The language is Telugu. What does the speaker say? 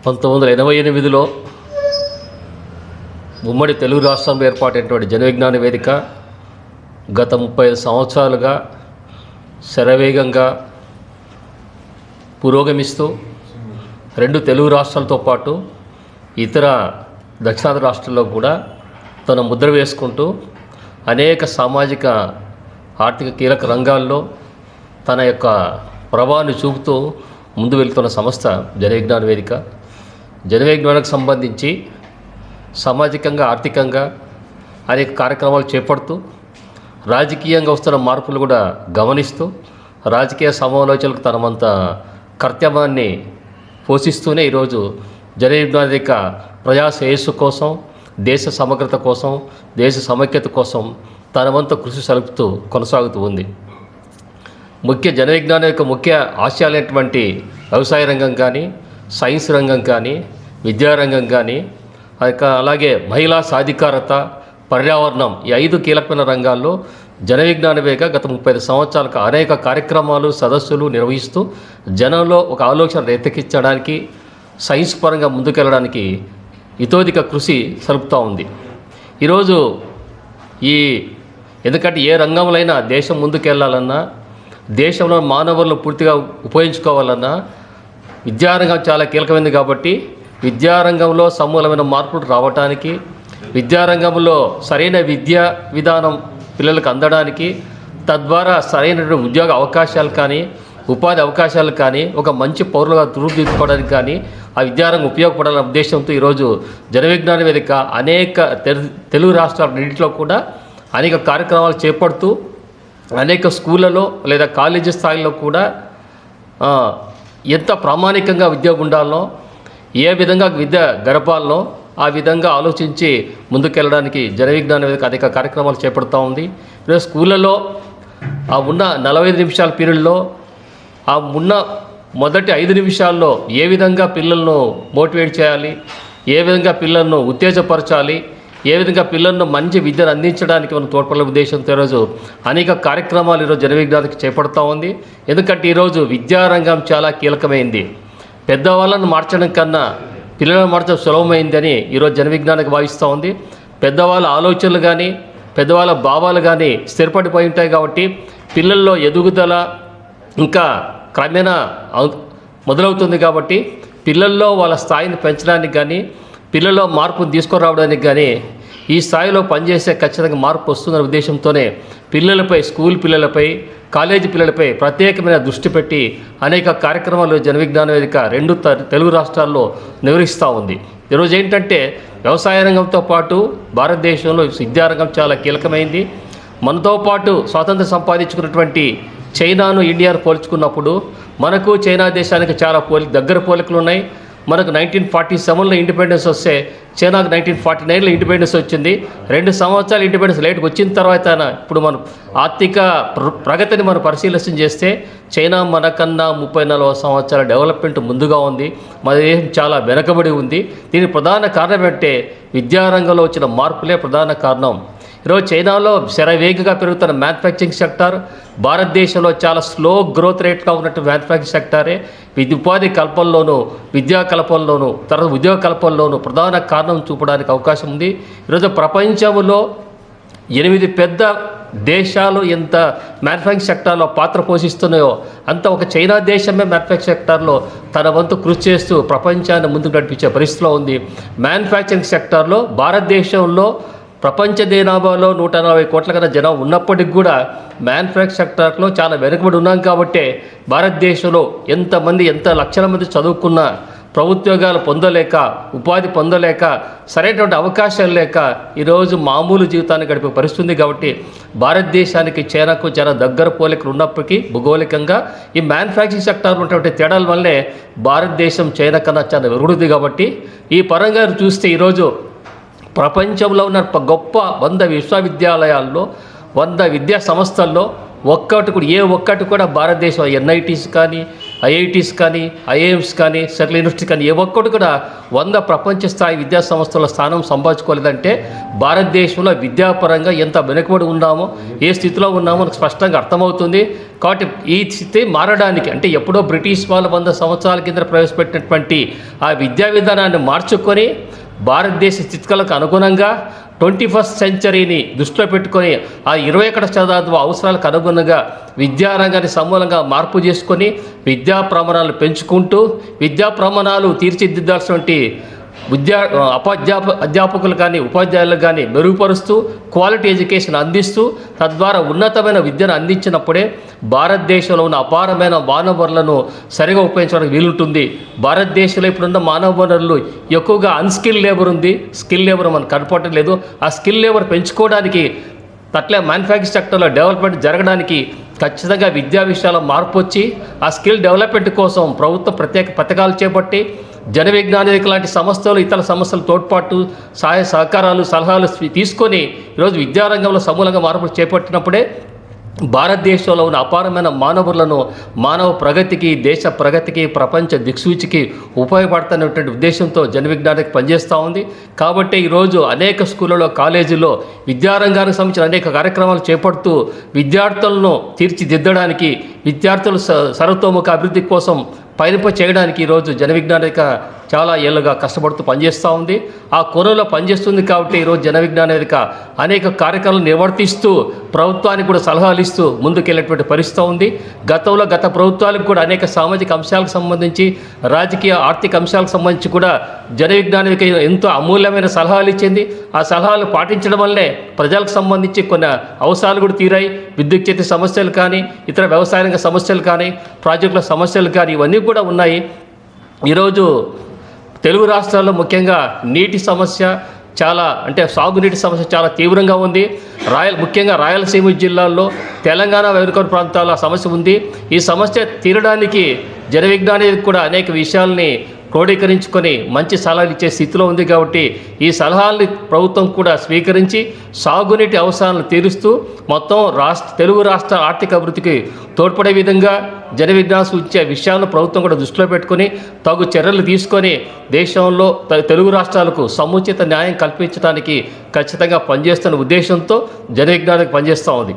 1988లో ఉమ్మడి తెలుగు రాష్ట్రంలో ఏర్పాటైనటువంటి జనవిజ్ఞాన వేదిక గత 35 సంవత్సరాలుగా శరవేగంగా పురోగమిస్తూ రెండు తెలుగు రాష్ట్రాలతో పాటు ఇతర దక్షిణాది రాష్ట్రాల్లో కూడా తన ముద్ర వేసుకుంటూ అనేక సామాజిక ఆర్థిక కీలక రంగాల్లో తన యొక్క ప్రభావాన్ని చూపుతూ ముందు వెళ్తున్న సంస్థ జనవిజ్ఞాన వేదిక. జనవిజ్ఞానానికి సంబంధించి సామాజికంగా ఆర్థికంగా అనేక కార్యక్రమాలు చేపడుతూ రాజకీయంగా వస్తున్న మార్పులు కూడా గమనిస్తూ రాజకీయ సమాలోచనలకు తనమంత కర్తవ్యాన్ని పోషిస్తూనే ఈరోజు జనవిజ్ఞాన వేదిక ప్రజా శ్రేయస్సు కోసం, దేశ సమగ్రత కోసం, దేశ సమైక్యత కోసం తన వంతు కృషి సలుపుతూ కొనసాగుతూ ఉంది. జనవిజ్ఞానం యొక్క ముఖ్య ఆశయాలైనటువంటి వ్యవసాయ రంగం కానీ, సైన్స్ రంగం కానీ, విద్యారంగం కానీ, అలాగే మహిళా సాధికారత, పర్యావరణం, ఈ 5 కీలకమైన రంగాల్లో జనవిజ్ఞాన వేదిక గత 35 సంవత్సరాలకు అనేక కార్యక్రమాలు, సదస్సులు నిర్వహిస్తూ జనంలో ఒక ఆలోచన రేకెత్తించడానికి, సైన్స్ పరంగా ముందుకెళ్ళడానికి ఇతోధిక కృషి సలుపుతూ ఉంది. ఈరోజు ఎందుకంటే ఏ రంగంలో అయినా దేశం ముందుకెళ్ళాలన్నా, దేశంలో మానవులను పూర్తిగా ఉపయోగించుకోవాలన్నా విద్యారంగం చాలా కీలకమైనది. కాబట్టి విద్యారంగంలో సమూలమైన మార్పులు రావడానికి, విద్యారంగంలో సరైన విద్యా విధానం పిల్లలకు అందడానికి, తద్వారా సరైనటువంటి ఉద్యోగ అవకాశాలు కానీ, ఉపాధి అవకాశాలు కానీ, ఒక మంచి పౌరులుగా రూపుదిద్దుకోవడానికి కానీ ఆ విద్యారంగం ఉపయోగపడాలనే ఉద్దేశంతో ఈరోజు జనవిజ్ఞాన వేదిక అనేక తెలుగు రాష్ట్రాలన్నింటిలో కూడా అనేక కార్యక్రమాలు చేపడుతూ అనేక స్కూళ్ళలో లేదా కాలేజీ స్థాయిలో కూడా ఎంత ప్రామాణికంగా విద్య ఉండాలో, ఏ విధంగా విద్య గడపాలనో ఆ విధంగా ఆలోచించి ముందుకెళ్ళడానికి జనవిజ్ఞాన వేదిక అనేక కార్యక్రమాలు చేపడుతూ ఉంది. ఈరోజు స్కూళ్ళలో ఉన్న 45 నిమిషాల పీరియడ్లో ఉన్న మొదటి 5 నిమిషాల్లో ఏ విధంగా పిల్లలను మోటివేట్ చేయాలి, ఏ విధంగా పిల్లలను ఉత్తేజపరచాలి, ఏ విధంగా పిల్లలను మంచి విద్యను అందించడానికి మనం తోడ్పడే ఉద్దేశంతో ఈరోజు అనేక కార్యక్రమాలు ఈరోజు జనవిజ్ఞానికి చేపడుతూ ఉంది. ఎందుకంటే ఈరోజు విద్యారంగం చాలా కీలకమైంది. పెద్దవాళ్ళను మార్చడం కన్నా పిల్లలను మార్చడం సులభమైందని ఈరోజు జనవిజ్ఞానికి భావిస్తూ ఉంది. పెద్దవాళ్ళ ఆలోచనలు కానీ, పెద్దవాళ్ళ భావాలు కానీ స్థిరపడిపోయి ఉంటాయి. కాబట్టి పిల్లల్లో ఎదుగుదల ఇంకా క్రమేణా మొదలవుతుంది. కాబట్టి పిల్లల్లో వాళ్ళ స్థాయిని పెంచడానికి కానీ, పిల్లల్లో మార్పును తీసుకురావడానికి కానీ ఈ స్థాయిలో పనిచేసే ఖచ్చితంగా మార్పు వస్తుందనే ఉద్దేశంతోనే పిల్లలపై, స్కూల్ పిల్లలపై, కాలేజీ పిల్లలపై ప్రత్యేకమైన దృష్టి పెట్టి అనేక కార్యక్రమాలు జనవిజ్ఞాన వేదిక రెండు తెలుగు రాష్ట్రాల్లో నిర్వహిస్తూ ఉంది. ఈరోజు ఏంటంటే వ్యవసాయ రంగంతో పాటు భారతదేశంలో విద్యారంగం చాలా కీలకమైంది. మనతో పాటు స్వాతంత్రం సంపాదించుకున్నటువంటి చైనాను, ఇండియాను పోల్చుకున్నప్పుడు మనకు చైనా దేశానికి చాలా దగ్గర పోలికలు ఉన్నాయి. మనకు 1947లో ఇండిపెండెన్స్ వస్తే చైనాకు 1949లో ఇండిపెండెన్స్ వచ్చింది. 2 సంవత్సరాలు ఇండిపెండెన్స్ లేట్గా వచ్చిన తర్వాత ఇప్పుడు మనం ఆర్థిక ప్రగతిని మనం పరిశీలన చేస్తే చైనా మనకన్నా 34 సంవత్సరాల డెవలప్మెంట్ ముందుగా ఉంది. మన దేశం చాలా వెనకబడి ఉంది. దీనికి ప్రధాన కారణం అంటే విద్యారంగంలో వచ్చిన మార్పులే ప్రధాన కారణం. ఈరోజు చైనాలో శరవేగంగా పెరుగుతున్న మ్యానుఫ్యాక్చరింగ్ సెక్టార్, భారతదేశంలో చాలా స్లో గ్రోత్ రేట్గా ఉన్నట్టు మ్యానుఫ్యాక్చరింగ్ సెక్టారే ఉపాధి కల్పనలోనూ, విద్యా కల్పనలోనూ, తర్వాత ఉద్యోగ కల్పనలోనూ ప్రధాన కారణం చూపడానికి అవకాశం ఉంది. ఈరోజు ప్రపంచంలో 8 పెద్ద దేశాలు ఎంత మ్యానుఫ్యాక్చరింగ్ సెక్టార్లో పాత్ర పోషిస్తున్నాయో అంత ఒక చైనా దేశమే మ్యానుఫ్యాక్చరింగ్ సెక్టార్లో తన వంతు కృషి చేస్తూ ప్రపంచాన్ని ముందుకు నడిపించే పరిస్థితిలో ఉంది. మ్యానుఫ్యాక్చరింగ్ సెక్టార్లో భారతదేశంలో ప్రపంచ జనాభాలో 140 కోట్ల కన్నా జనం ఉన్నప్పటికీ కూడా మ్యానుఫ్యాక్చరింగ్ సెక్టార్లో చాలా వెనుకబడి ఉన్నాం. కాబట్టి భారతదేశంలో ఎంత లక్షల మంది చదువుకున్నా ప్రభుత్వోద్యోగాలు పొందలేక, ఉపాధి పొందలేక, సరైనటువంటి అవకాశాలు లేక ఈరోజు మామూలు జీవితాన్ని గడిపే పరిస్థితి ఉంది. కాబట్టి భారతదేశానికి చైనాకు చాలా దగ్గర పోలికలు ఉన్నప్పటికీ భౌగోళికంగా ఈ మ్యానుఫ్యాక్చరింగ్ సెక్టార్లో ఉన్నటువంటి తేడాల వల్లే భారతదేశం చైనా కన్నా చాలా వెరుగుతుంది. కాబట్టి ఈ పరంగా చూస్తే ఈరోజు ప్రపంచంలో ఉన్న గొప్ప 100 విశ్వవిద్యాలయాల్లో, 100 విద్యా సంస్థల్లో ఒక్కటి కూడా భారతదేశం NITs కానీ, ఐఐటీస్ కానీ, ఐఐఎమ్స్ కానీ, సెంట్రల్ యూనివర్సిటీ కానీ ఏ ఒక్కటి కూడా 100 ప్రపంచ స్థాయి విద్యా సంస్థల స్థానం సంపాదించుకోలేదంటే భారతదేశంలో విద్యాపరంగా ఎంత వెనుకబడి ఉన్నామో, ఏ స్థితిలో ఉన్నామో మనకు స్పష్టంగా అర్థమవుతుంది. కాబట్టి ఈ స్థితి మారడానికి అంటే ఎప్పుడో బ్రిటిష్ వాళ్ళు 100 సంవత్సరాల కింద ప్రవేశపెట్టినటువంటి ఆ విద్యా విధానాన్ని మార్చుకొని భారతదేశ స్థితిగతులకు అనుగుణంగా 21st సెంచరీని దృష్టిలో పెట్టుకొని ఆ 21వ శతాబ్దం అవసరాలకు అనుగుణంగా విద్యారంగాన్ని సమూలంగా మార్పు చేసుకొని విద్యా ప్రమాణాలు పెంచుకుంటూ విద్యా ప్రమాణాలు తీర్చిదిద్దాల్సినటువంటి అధ్యాపకులు కానీ ఉపాధ్యాయులకు కానీ మెరుగుపరుస్తూ క్వాలిటీ ఎడ్యుకేషన్ అందిస్తూ తద్వారా ఉన్నతమైన విద్యను అందించినప్పుడే భారతదేశంలో ఉన్న అపారమైన మానవ వనరులను సరిగా ఉపయోగించడానికి వీలుంటుంది. భారతదేశంలో ఇప్పుడున్న మానవ వనరులు ఎక్కువగా అన్స్కిల్ లేబర్ ఉంది, స్కిల్ లేబర్ మనకు కనపడటం లేదు. ఆ స్కిల్ లేబర్ పెంచుకోవడానికి అట్లే మ్యానుఫ్యాక్చరింగ్ సెక్టర్లో డెవలప్మెంట్ జరగడానికి ఖచ్చితంగా విద్యా విషయాల్లో మార్పు వచ్చి ఆ స్కిల్ డెవలప్మెంట్ కోసం ప్రభుత్వం ప్రత్యేక పథకాలు చేపట్టి జన విజ్ఞానిక లాంటి సంస్థలు ఇతర సంస్థల తోడ్పాటు సహాయ సహకారాలు సలహాలు తీసుకొని ఈరోజు విద్యారంగంలో సమూలంగా మార్పులు చేపట్టినప్పుడే భారతదేశంలో ఉన్న అపారమైన మానవులను మానవ ప్రగతికి, దేశ ప్రగతికి, ప్రపంచ దిక్సూచికి ఉపయోగపడుతున్నటువంటి ఉద్దేశంతో జన విజ్ఞానికి పనిచేస్తూ ఉంది. కాబట్టి ఈరోజు అనేక స్కూళ్ళలో, కాలేజీల్లో విద్యారంగానికి సంబంధించిన అనేక కార్యక్రమాలు చేపడుతూ విద్యార్థులను తీర్చిదిద్దడానికి, విద్యార్థుల సర్వతోముఖ అభివృద్ధి కోసం చేయడానికి ఈరోజు జన విజ్ఞానిక చాలా ఏళ్ళుగా కష్టపడుతూ పనిచేస్తూ ఉంది. ఆ కోణంలో పనిచేస్తుంది కాబట్టి ఈరోజు జన విజ్ఞానిక అనేక కార్యక్రమాలు నిర్వర్తిస్తూ ప్రభుత్వానికి కూడా సలహాలు ఇస్తూ ముందుకెళ్ళేటువంటి పరిస్థితి ఉంది. గత ప్రభుత్వాలకు కూడా అనేక సామాజిక అంశాలకు సంబంధించి, రాజకీయ ఆర్థిక అంశాలకు సంబంధించి కూడా జన విజ్ఞానిక ఎంతో అమూల్యమైన సలహాలు ఇచ్చింది. ఆ సలహాలు పాటించడం వల్లే ప్రజలకు సంబంధించి కొన్ని అవసరాలు కూడా తీరాయి. విద్యుత్ శక్తి సమస్యలు కానీ, ఇతర వ్యవసాయ రంగ సమస్యలు కానీ, ప్రాజెక్టుల సమస్యలు కానీ ఇవన్నీ కూడా ఉన్నాయి. ఈరోజు తెలుగు రాష్ట్రాల్లో ముఖ్యంగా నీటి సమస్య చాలా అంటే సాగునీటి సమస్య చాలా తీవ్రంగా ఉంది. ముఖ్యంగా రాయలసీమ జిల్లాల్లో, తెలంగాణ వెనుకబడిన ప్రాంతాల్లో సమస్య ఉంది. ఈ సమస్య తీరడానికి జన విజ్ఞానికి కూడా అనేక విషయాల్ని క్రోడీకరించుకొని మంచి సలహాలు ఇచ్చే స్థితిలో ఉంది. కాబట్టి ఈ సలహాలని ప్రభుత్వం కూడా స్వీకరించి సాగునీటి అవసరాలను తీరుస్తూ మొత్తం తెలుగు రాష్ట్ర ఆర్థిక అభివృద్ధికి తోడ్పడే విధంగా జన విజ్ఞానం సూచించే విషయాలను ప్రభుత్వం కూడా దృష్టిలో పెట్టుకొని తగు చర్యలు తీసుకొని దేశంలో తెలుగు రాష్ట్రాలకు సముచిత న్యాయం కల్పించడానికి ఖచ్చితంగా పనిచేస్తున్న ఉద్దేశంతో జన విజ్ఞానికి పనిచేస్తూ ఉంది.